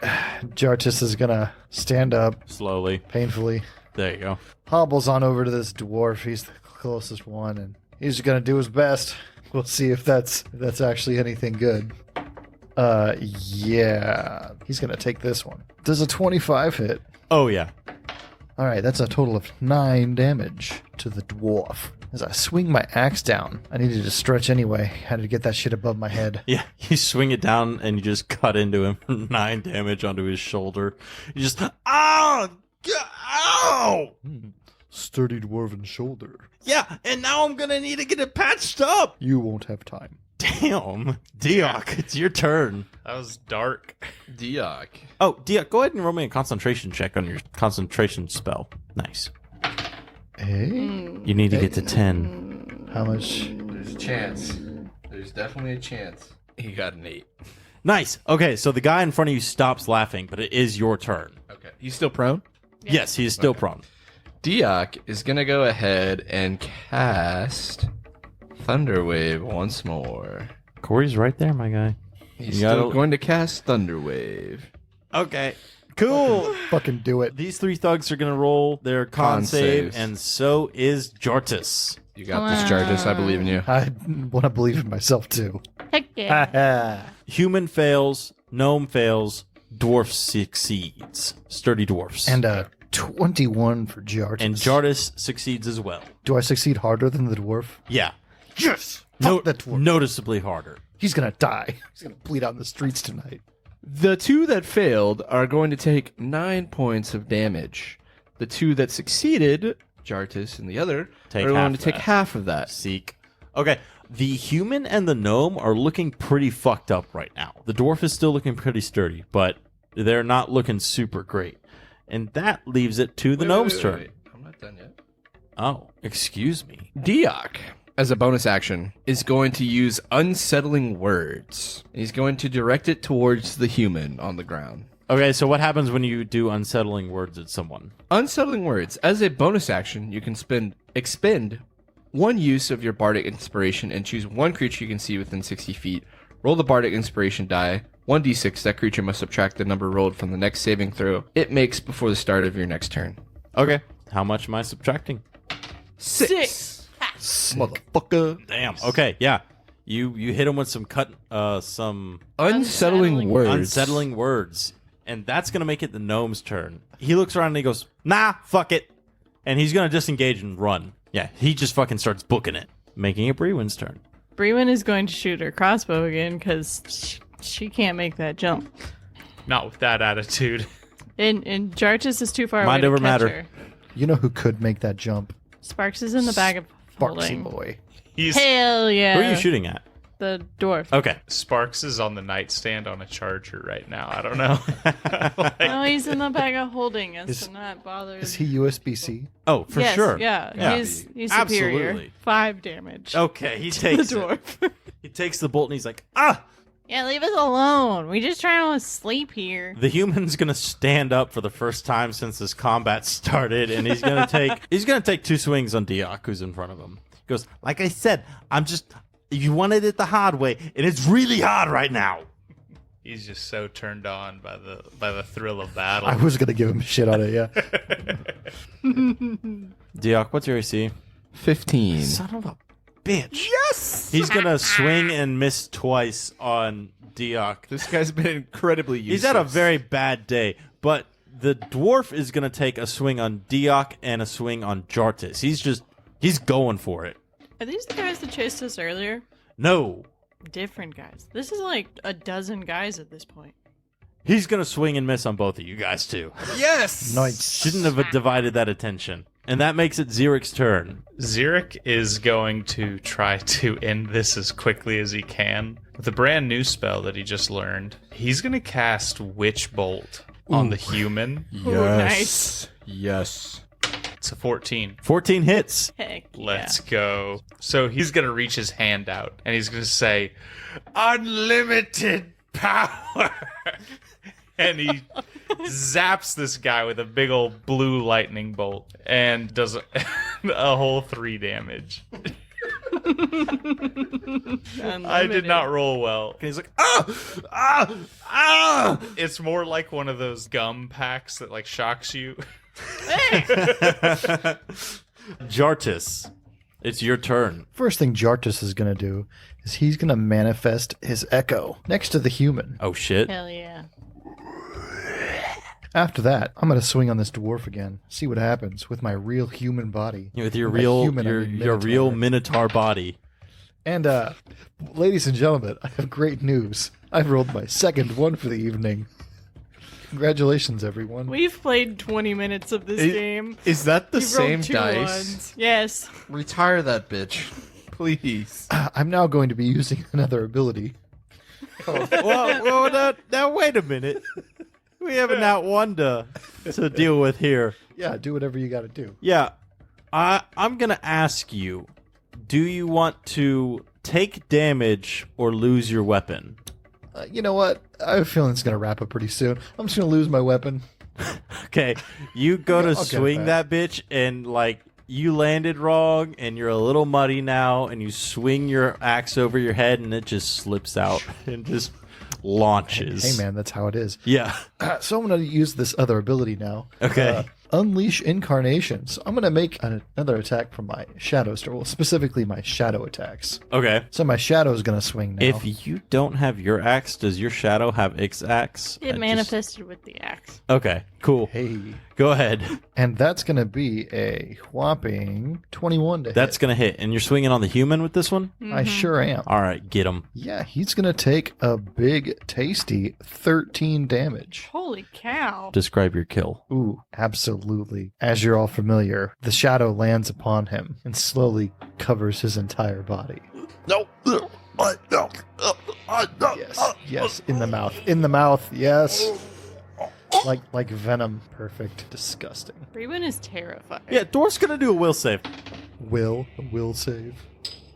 Jartis is going to stand up Slowly. painfully. There you go. Hobbles on over to this dwarf. He's the closest one, and he's going to do his best. We'll see if that's actually anything good. Yeah. He's going to take this one. Does a 25 hit? Oh, yeah. All right, that's a total of 9 damage to the dwarf. As I swing my axe down, I needed to stretch anyway. Had to get that shit above my head. Yeah, you swing it down and you just cut into him for 9 damage onto his shoulder. You just, ow! Ow! Sturdy dwarven shoulder. Yeah, and now I'm gonna need to get it patched up! You won't have time. Damn. Deok, it's your turn. That was dark. Deok. Oh, Deok, go ahead and roll me a concentration check on your concentration spell. Nice. Hey? You need to get to 10. How much? There's a chance. There's definitely a chance. He got an 8. Nice. Okay, so the guy in front of you stops laughing, but it is your turn. Okay. He's still prone? Yes, he is still prone. Deok is going to go ahead and cast Thunderwave once more. Corey's right there, my guy. He's You gotta- still going to cast Thunderwave. Okay. Cool. Fucking do it. These 3 thugs are going to roll their con Con save, saves. and so is Jartis. You got this, Jartis. I believe in you. I want to believe in myself too. Heck yeah. Human fails, gnome fails, dwarf succeeds. Sturdy dwarfs. And a 21 for Jartis. And Jartis succeeds as well. Do I succeed harder than the dwarf? Yeah. Yes! Fuck that dwarf. Noticeably harder. He's gonna die. He's gonna bleed out in the streets tonight. The 2 that failed are going to take 9 points of damage. The 2 that succeeded, Jartis and the other, Take are going half to of take that. half of that. Seek. Okay. The human and the gnome are looking pretty fucked up right now. The dwarf is still looking pretty sturdy, but they're not looking super great. And that leaves it to the gnome's turn. I'm not done yet. Oh, excuse me. Deok, as a bonus action, is going to use Unsettling Words. He's going to direct it towards the human on the ground. Okay, so what happens when you do unsettling words at someone? Unsettling Words. As a bonus action, you can expend 1 use of your Bardic Inspiration and choose 1 creature you can see within 60 feet. Roll the Bardic Inspiration die. 1d6. That creature must subtract the number rolled from the next saving throw it makes before the start of your next turn. Okay. How much am I subtracting? 6. Motherfucker. Damn. Okay, yeah. You hit him with some some Unsettling Words. unsettling words. And that's gonna make it the gnome's turn. He looks around and he goes, nah, fuck it. And he's gonna disengage and run. Yeah, he just fucking starts booking it. Making it Brewin's turn. Brewin is going to shoot her crossbow again because she can't make that jump. Not with that attitude. And Jartis is too far Mind away over to catch matter. her. You know who could make that jump? Sparks is in the bag of Sparksy holding. boy. He's Hell yeah. Who are you shooting at? The dwarf. Okay. Sparks is on the nightstand on a charger right now. I don't know. No, he's in the bag of holding. As Is- to not bother. Is he USB-C? Oh, for Yes, sure. Yeah, Yeah. he's superior. Absolutely. 5 damage. Okay, he to takes the it. dwarf. He takes the bolt and he's like, ah! Yeah, leave us alone. We just trying to sleep here. The human's gonna stand up for the first time since this combat started, and he's gonna take 2 swings on Deok, who's in front of him. He goes, like I said, you wanted it the hard way, and it's really hard right now. He's just so turned on by the thrill of battle. I was gonna give him shit on it, yeah. Deok, what's your AC? 15. Son of a bitch. Yes! He's gonna swing and miss twice on Deok. This guy's been incredibly useless. He's had a very bad day, but the dwarf is gonna take a swing on Deok and a swing on Jartis. He's going for it. Are these the guys that chased us earlier? No. Different guys. This is like a dozen guys at this point. He's gonna swing and miss on both of you guys too. Yes! Nice. Shouldn't have divided that attention. And that makes it Ziric's turn. Ziric is going to try to end this as quickly as he can with a brand new spell that he just learned. He's going to cast Witch Bolt on the human. Yes. Ooh, nice. Yes. It's a 14. 14 hits. Heck Let's go. So he's going to reach his hand out and he's going to say, "Unlimited power." And he zaps this guy with a big old blue lightning bolt and does a whole 3 damage. I did not roll well. And he's like, ah! It's more like one of those gum packs that like shocks you. Jartis, it's your turn. First thing Jartis is gonna do is he's gonna manifest his echo next to the human. Oh shit. Hell yeah. After that, I'm gonna swing on this dwarf again, see what happens with my real human body. With your By real human, I your mean your real Minotaur. Minotaur body. And ladies and gentlemen, I have great news. I've rolled my second one for the evening. Congratulations, everyone. We've played 20 minutes of this game. Is that the You've rolled same 2 dice? ones. Yes. Retire that bitch. Please. I'm now going to be using another ability. Well, now wait a minute. We have an out one to deal with here. Yeah, do whatever you gotta do. Yeah, I'm gonna ask you: do you want to take damage or lose your weapon? You know what? I have a feeling it's gonna wrap up pretty soon. I'm just gonna lose my weapon. Okay, you go to I'll get it swing that bitch, and like you landed wrong, and you're a little muddy now, and you swing your axe over your head, and it just slips out and just launches. Hey man, that's how it is. Yeah. So I'm gonna use this other ability now. Okay. Unleash Incarnation. So I'm gonna make another attack from my shadow store. Well, specifically my shadow attacks. Okay. So my shadow is gonna swing now. If you don't have your axe, does your shadow have its axe? It manifested with the axe. Okay, cool. Hey. Go ahead. And that's gonna be a whopping 21 to That's hit. going to hit. And you're swinging on the human with this one? I sure am. All right, get him. Yeah, he's gonna take a big, tasty 13 damage. Holy cow. Describe your kill. Ooh, absolutely. As you're all familiar, the shadow lands upon him and slowly covers his entire body. No. Yes, yes, in the mouth. In the mouth, yes. Like venom. Perfect. Disgusting. Reuben is terrified. Yeah, Dwarf's going to do a will save. Will save.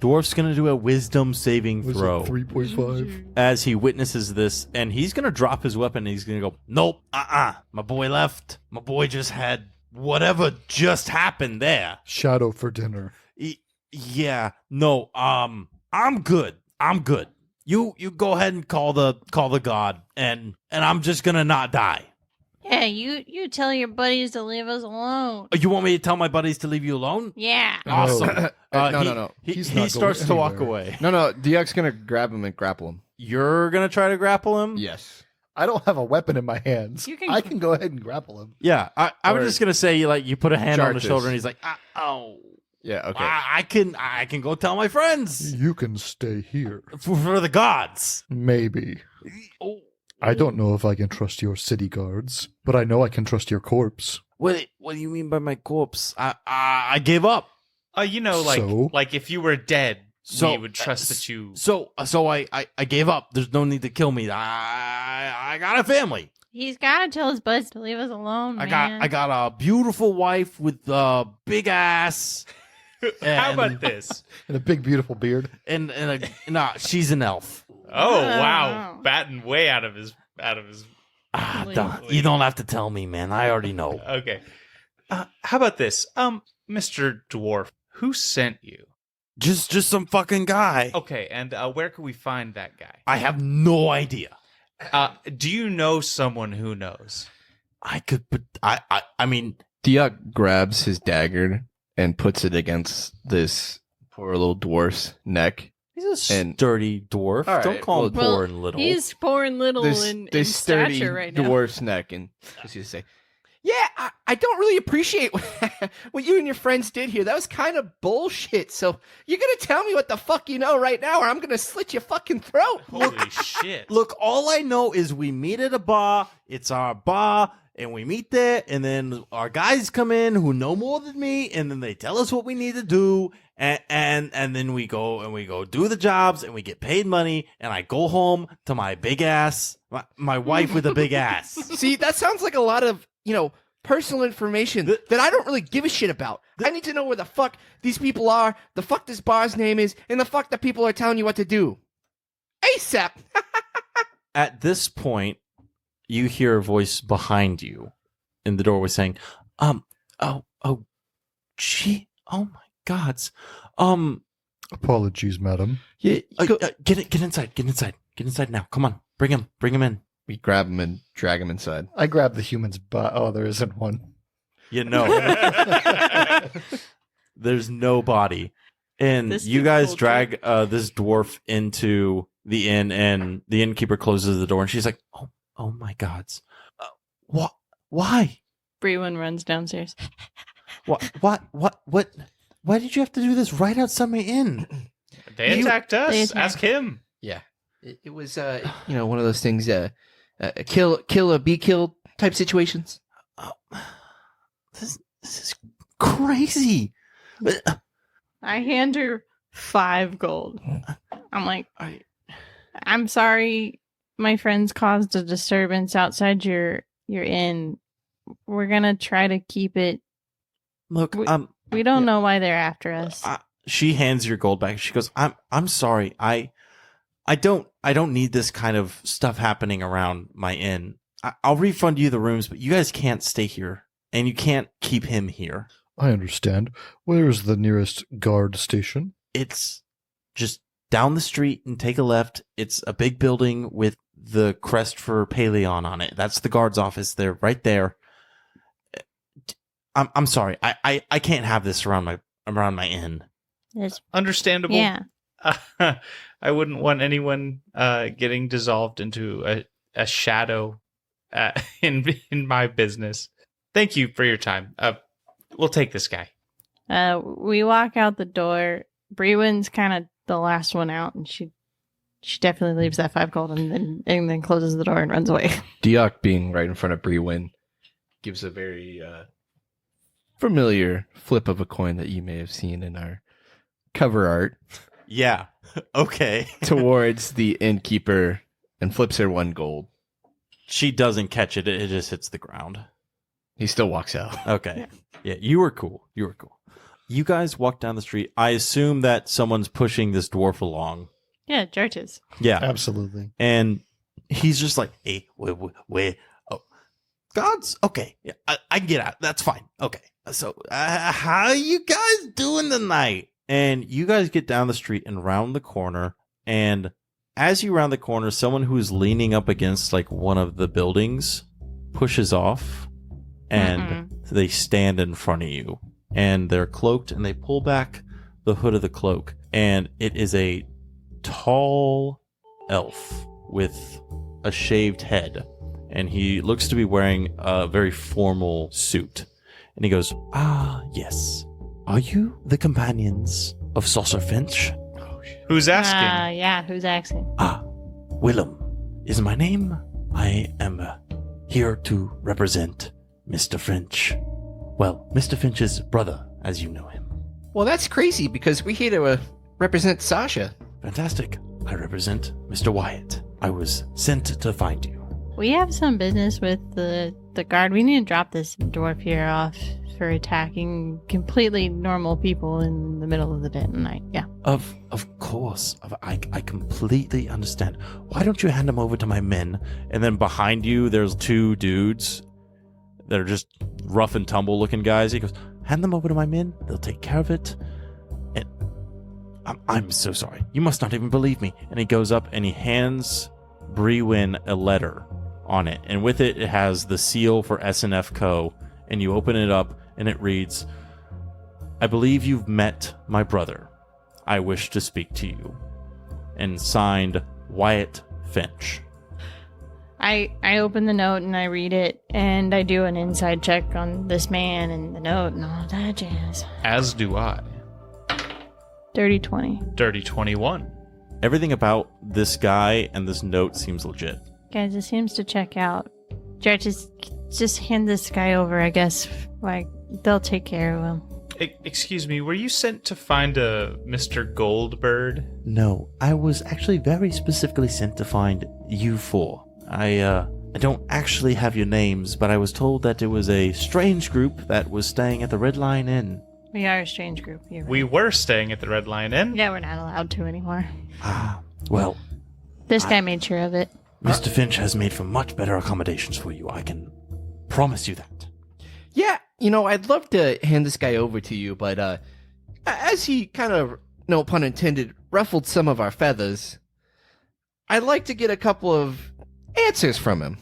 Dwarf's going to do a wisdom saving Was throw it 3.5? as he witnesses this, and he's going to drop his weapon and he's going to go, nope, my boy left. My boy just had whatever just happened there. Shadow for dinner. Yeah, no, I'm good. I'm good. You go ahead and call the god, and I'm just going to not die. Yeah, you tell your buddies to leave us alone. You want me to tell my buddies to leave you alone? Yeah. Awesome. No. He He's not starts going to walk anywhere. away. No, Deok's gonna grab him and grapple him. You're gonna try to grapple him? Yes. I don't have a weapon in my hands. I can go ahead and grapple him. Yeah. I was Or- just gonna say, you put a hand on his Jartis. shoulder, and he's like, oh. Yeah, okay. I can go tell my friends You can stay here. for the gods. Maybe. Oh. I don't know if I can trust your city guards, but I know I can trust your corpse. What do you mean by my corpse? I gave up. So? Like if you were dead, So we would trust that you. So I gave up. There's no need to kill me. I got a family. He's gotta tell his buds to leave us alone, man. I got a beautiful wife with a big ass. How about this? And a big, beautiful beard. And she's an elf. Oh wow, batting way out of his. You don't have to tell me, man. I already know. Okay. How about this, Mr. Dwarf? Who sent you? Just some fucking guy. Okay, and where can we find that guy? I have no idea. Do you know someone who knows? I could, but I mean, Deok grabs his dagger and puts it against this poor little dwarf's neck. he's a And- sturdy dwarf. All right, Don't call him well, poor and little. He's poor and little in sturdy stature right now. dwarf's neck, and just to say, yeah, I don't really appreciate what you and your friends did here. That was kind of bullshit. So you're gonna tell me what the fuck you know right now, or I'm gonna slit your fucking throat. Holy shit! Look, all I know is we meet at a bar. It's our bar, and we meet there, and then our guys come in who know more than me, and then they tell us what we need to do, and then we go do the jobs, and we get paid money, and I go home to my big ass, my wife with a big ass. See, that sounds like a lot of, personal information that I don't really give a shit about. I need to know where the fuck these people are, the fuck this bar's name is, and the fuck the people are telling you what to do. ASAP! At this point, you hear a voice behind you in the doorway saying, oh my gods. Apologies, madam. Yeah, Get inside now. Come on. Bring him in. we grab him and drag him inside. I grabbed the human's butt. Oh, there isn't one. You know. There's no body. And This you is guys cool, drag this dwarf into the inn, and the innkeeper closes the door, and she's like, oh my gods. What? Why? Brewin runs downstairs. What? Why did you have to do this right outside my inn? They attacked us. They attacked- Ask him. Yeah. It was, one of those things, kill or be killed type situations. This is crazy. I hand her 5 gold. I'm like, I'm sorry, my friends caused a disturbance outside your inn. We're gonna try to keep it. Look, We don't know why they're after us. she hands your gold back. She goes, I'm sorry. I don't need this kind of stuff happening around my inn. I'll refund you the rooms, but you guys can't stay here, and you can't keep him here. I understand. Where is the nearest guard station? It's just down the street and take a left. It's a big building with the crest for Paleon on it. That's the guard's office. They're right there. I'm sorry. I can't have this around my inn. It's- Understandable. yeah. I wouldn't want anyone getting dissolved into a shadow in my business. Thank you for your time. We'll take this guy. We walk out the door. Brewin's kind of the last one out, and she definitely leaves that 5 gold and then closes the door and runs away. Deok, being right in front of Brewin, gives a very familiar flip of a coin that you may have seen in our cover art Yeah. Okay. towards the innkeeper and flips her 1 gold. She doesn't catch it. It just hits the ground. He still walks out. Okay. Yeah, you were cool. You guys walk down the street. I assume that someone's pushing this dwarf along. Yeah, Jartis. Yeah. Absolutely. And he's just like, hey, wait. Oh, gods? Okay. Yeah, I can get out. That's fine. Okay. So, how you guys doing tonight? And you guys get down the street and round the corner. And as you round the corner, someone who's leaning up against like one of the buildings pushes off, and they stand in front of you. And they're cloaked, and they pull back the hood of the cloak. And it is a tall elf with a shaved head. And he looks to be wearing a very formal suit. And he goes, yes. Are you the companions of Saucer Finch? Who's asking? Yeah, who's asking? Willem is my name. I am here to represent Mr. Finch. Well, Mr. Finch's brother, as you know him. Well, that's crazy because we here to represent Sasha. Fantastic. I represent Mr. Wyatt. I was sent to find you. We have some business with the guard. We need to drop this dwarf here off for attacking completely normal people in the middle of the night. Yeah. Of course. I completely understand. Why don't you hand him over to my men? And then behind you, there's two dudes that are just rough and tumble looking guys. He goes, hand them over to my men. They'll take care of it. And I'm so sorry. You must not even believe me. And he goes up and he hands Brewin a letter on it. And with it, it has the seal for S&F Co. And you open it up and it reads, I believe you've met my brother. I wish to speak to you. And signed, Wyatt Finch. I open the note and I read it, and I do an inside check on this man and the note and all that jazz. As do I. Dirty 20. Dirty 21. Everything about this guy and this note seems legit. Guys, it seems to check out. Jared, just hand this guy over, I guess. Like, they'll take care of him. Excuse me, were you sent to find a Mr. Goldbird? No, I was actually very specifically sent to find you four. I don't actually have your names, but I was told that it was a strange group that was staying at the Red Lion Inn. We are a strange group. You're right. We were staying at the Red Lion Inn. Yeah, we're not allowed to anymore. Ah, well, This guy made sure of it. Mr. Finch has made for much better accommodations for you. I can promise you that. Yeah, I'd love to hand this guy over to you, but as he kind of, no pun intended, ruffled some of our feathers, I'd like to get a couple of answers from him.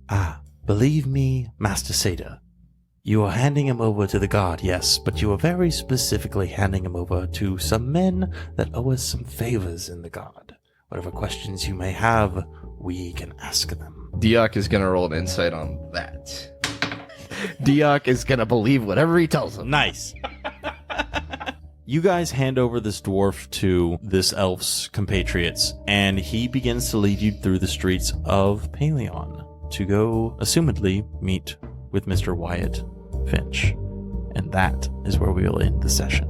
Ah, believe me, Master Satyr. You are handing him over to the guard, yes, but you are very specifically handing him over to some men that owe us some favors in the guard. Whatever questions you may have, we can ask them. Deok is going to roll an insight on that. Deok is going to believe whatever he tells him. Nice. You guys hand over this dwarf to this elf's compatriots, and he begins to lead you through the streets of Paleon to go, assumedly, meet with Mr. Wyatt Finch. And that is where we will end the session.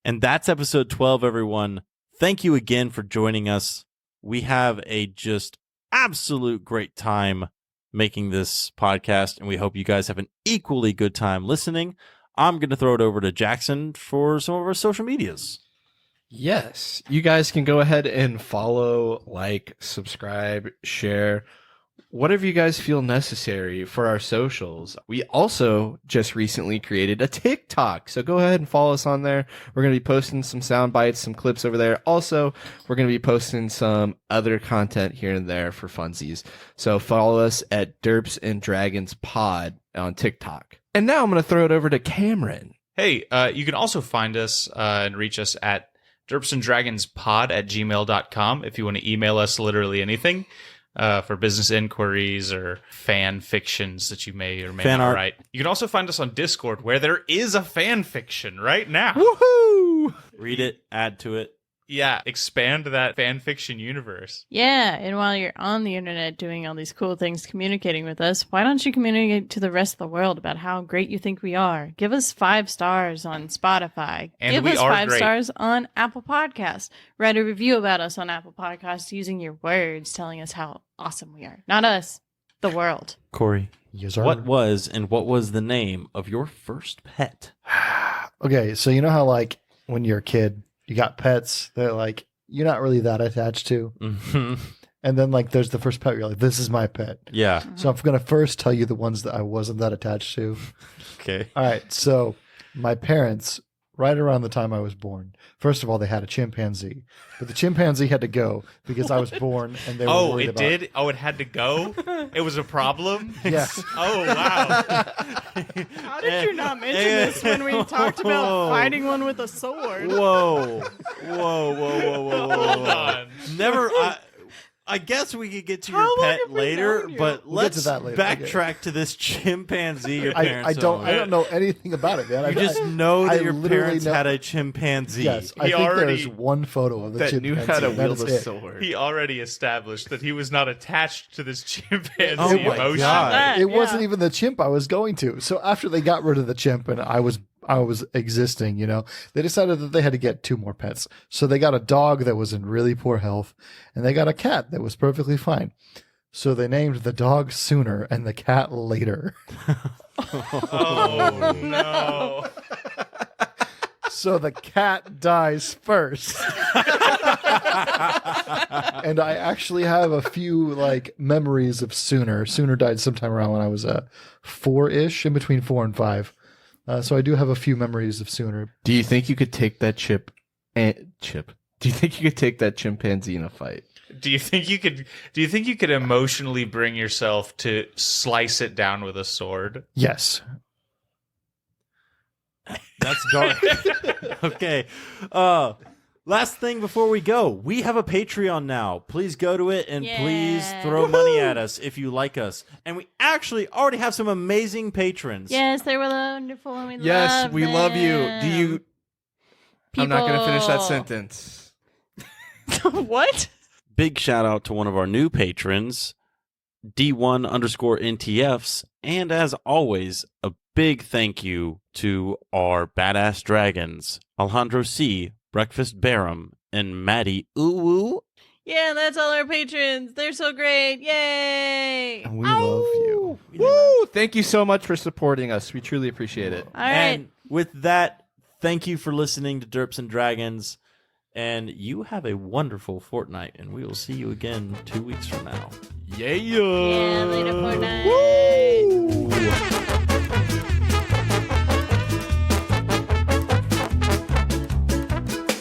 And that's episode 12, everyone. Thank you again for joining us. We have a just absolute great time making this podcast, and we hope you guys have an equally good time listening. I'm going to throw it over to Jackson for some of our social medias. Yes, you guys can go ahead and follow, like, subscribe, share, whatever you guys feel necessary for our socials. We also just recently created a TikTok, so go ahead and follow us on there. We're going to be posting some sound bites, some clips over there. Also, we're going to be posting some other content here and there for funsies. So follow us at Derps and Dragons Pod on TikTok. And now I'm going to throw it over to Cameron. Hey, you can also find us and reach us at derpsanddragonspod@gmail.com if you want to email us literally anything. For business inquiries or fan fictions that you may or may Fan not art. write. You can also find us on Discord, where there is a fan fiction right now. Woohoo! Read it, add to it. Yeah, expand that fan fiction universe. Yeah, and while you're on the internet doing all these cool things, communicating with us, why don't you communicate to the rest of the world about how great you think we are? Give us 5 stars on Spotify. And Give we us are 5 great. stars on Apple Podcasts. Write a review about us on Apple Podcasts using your words, telling us how awesome we are. Not us, the world. Corey, Yes, sir. what was the name of your first pet? Okay, so you know how like when you're a kid, you got pets that like you're not really that attached to, Mm-hmm. and then like there's the first pet where you're like, this is my pet. Yeah. So I'm gonna first tell you the ones that I wasn't that attached to. Okay. All right, so my parents, right around the time I was born, first of all, they had a chimpanzee, but the chimpanzee had to go because I was born, and they were Oh, worried it about. did? Oh, it had to go? It was a problem? Yes. Oh, wow. How did you not mention this when we talked about fighting one with a sword? Whoa. Whoa. Hold on. Never. I guess we could get to How your long pet have we later, known you? but We'll get to let's that later, backtrack to this chimpanzee your parents I don't owned. know anything about it, man. You just know that I your literally parents know- had a chimpanzee. Yes, I He think already- there's one photo of the That chimpanzee. knew how to That wield is a it. sword. He already established that he was not attached to this chimpanzee Oh my emotionally. God. It wasn't even the chimp I was going to. So after they got rid of the chimp and I was existing, they decided that they had to get 2 more pets. So they got a dog that was in really poor health and they got a cat that was perfectly fine. So they named the dog sooner and the cat later. Oh no! So the cat dies first. And I actually have a few memories of Sooner. Sooner died sometime around when I was 4-ish, in between 4 and 5. So I do have a few memories of Sooner. Do you think you could take that chip? Do you think you could take that chimpanzee in a fight? Do you think you could emotionally bring yourself to slice it down with a sword? Yes. That's dark. Okay. Last thing before we go, we have a Patreon now. Please go to it and please Yeah. throw money at us if you like us. And we actually already have some amazing patrons. Yes, they were wonderful and we Yes, love we love you. them. Do you? I'm not going to finish that People. sentence. What? Big shout out to one of our new patrons, D1_NTFs. And as always, a big thank you to our badass dragons, Alejandro C., Breakfast Barum, and Maddie Uwu. Yeah, that's all our patrons. They're so great. Yay! We love you. Woo! Thank you so much for supporting us. We truly appreciate it. All right. And with that, thank you for listening to Derps and Dragons. And you have a wonderful fortnight, and we will see you again 2 weeks from now. Yeah. Yeah, later Fortnite.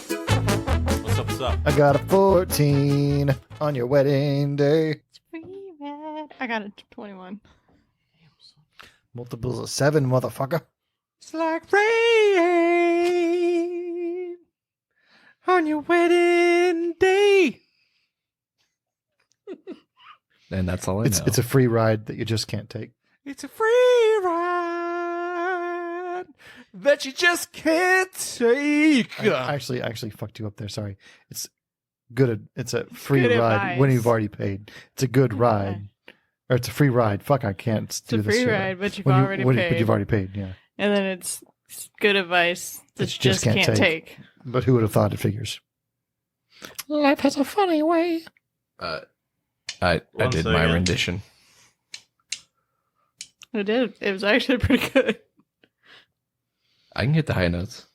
What's up? I got a 14 on your wedding day. It's pretty rad. I got a 21. Multiples of 7, motherfucker. It's like rain on your wedding day. And that's all I know. It's a free ride that you just can't take. It's a free ride that you just can't take. I actually fucked you up there. Sorry. It's good. It's a free Good ride when advice. you've already paid. It's a good ride. Or it's a free ride. Fuck, I can't It's do a this free shit. ride, but you've When you- already when- paid. But you've already paid, yeah. And then it's good advice that That you just can't take. But who would have thought it figures? Life has a funny way. I One did my second. rendition. It did. It was actually pretty good. I can hit the high notes.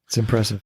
It's impressive.